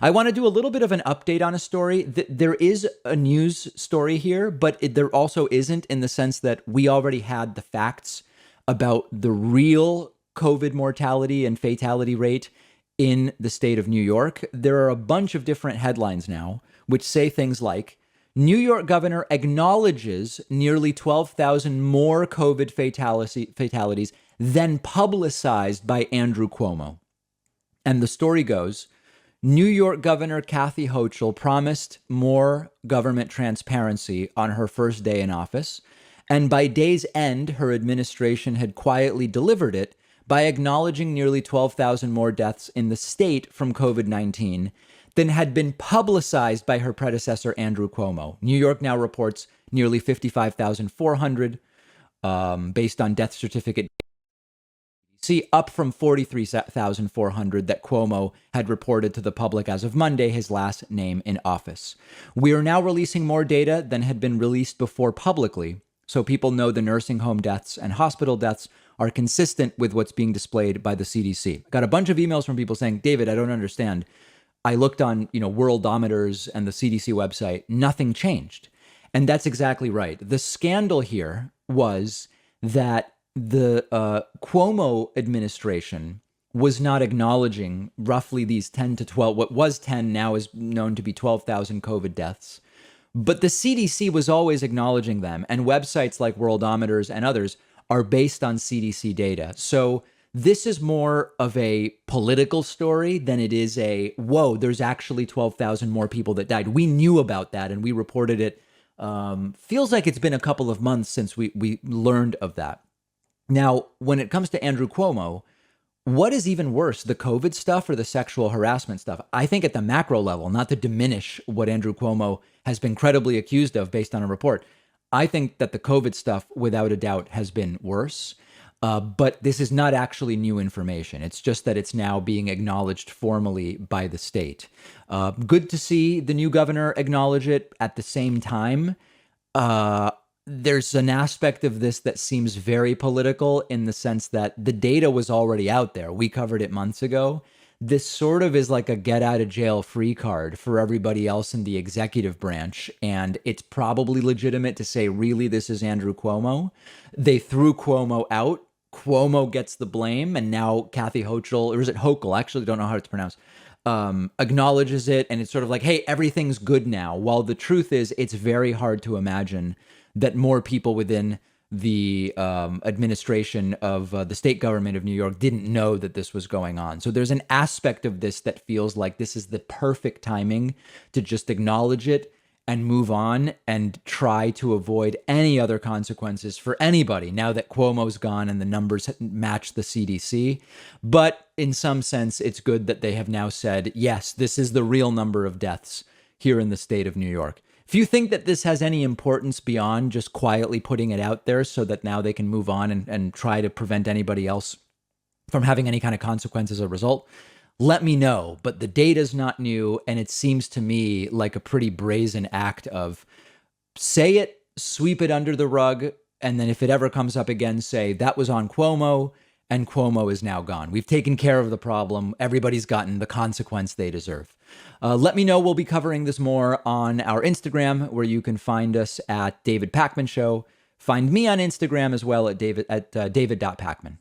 I want to do a little bit of an update on a story. There is a news story here, but there also isn't, in the sense that we already had the facts about the real COVID mortality and fatality rate in the state of New York. There are a bunch of different headlines now which say things like, New York governor acknowledges nearly 12,000 more COVID fatalities than publicized by Andrew Cuomo. And the story goes, New York Governor Kathy Hochul promised more government transparency on her first day in office, and by day's end, her administration had quietly delivered it by acknowledging nearly 12,000 more deaths in the state from COVID-19 than had been publicized by her predecessor, Andrew Cuomo. New York now reports nearly 55,400 based on death certificate, up from 43,400 that Cuomo had reported to the public as of Monday, his last name in office. We are now releasing more data than had been released before publicly, so people know the nursing home deaths and hospital deaths are consistent with what's being displayed by the CDC. Got a bunch of emails from people saying, David, I don't understand. I looked on, Worldometers and the CDC website, nothing changed. And that's exactly right. The scandal here was that the Cuomo administration was not acknowledging roughly these 10 to 12, what was 10 now is known to be 12,000 COVID deaths. But the CDC was always acknowledging them. And websites like Worldometers and others are based on CDC data. So this is more of a political story than it is whoa, there's actually 12,000 more people that died. We knew about that and we reported it. Feels like it's been a couple of months since we learned of that. Now, when it comes to Andrew Cuomo, what is even worse, the COVID stuff or the sexual harassment stuff? I think at the macro level, not to diminish what Andrew Cuomo has been credibly accused of based on a report, I think that the COVID stuff, without a doubt, has been worse. But this is not actually new information. It's just that it's now being acknowledged formally by the state. Good to see the new governor acknowledge it. At the same time, there's an aspect of this that seems very political in the sense that the data was already out there. We covered it months ago. This sort of is like a get out of jail free card for everybody else in the executive branch. And it's probably legitimate to say, really, this is Andrew Cuomo. They threw Cuomo out. Cuomo gets the blame. And now Kathy Hochul, or is it Hochul? I actually don't know how it's pronounced. Acknowledges it. And it's sort of like, hey, everything's good now. While the truth is, it's very hard to imagine that more people within the administration of the state government of New York didn't know that this was going on. So there's an aspect of this that feels like this is the perfect timing to just acknowledge it and move on and try to avoid any other consequences for anybody now that Cuomo's gone and the numbers match the CDC. But in some sense, it's good that they have now said, yes, this is the real number of deaths here in the state of New York. If you think that this has any importance beyond just quietly putting it out there so that now they can move on and try to prevent anybody else from having any kind of consequence as a result, let me know. But the data's not new, and it seems to me like a pretty brazen act of say it, sweep it under the rug, and then if it ever comes up again, say that was on Cuomo, and Cuomo is now gone. We've taken care of the problem. Everybody's gotten the consequence they deserve. Let me know. We'll be covering this more on our Instagram, where you can find us at David Pakman Show. Find me on Instagram as well at david.pakman.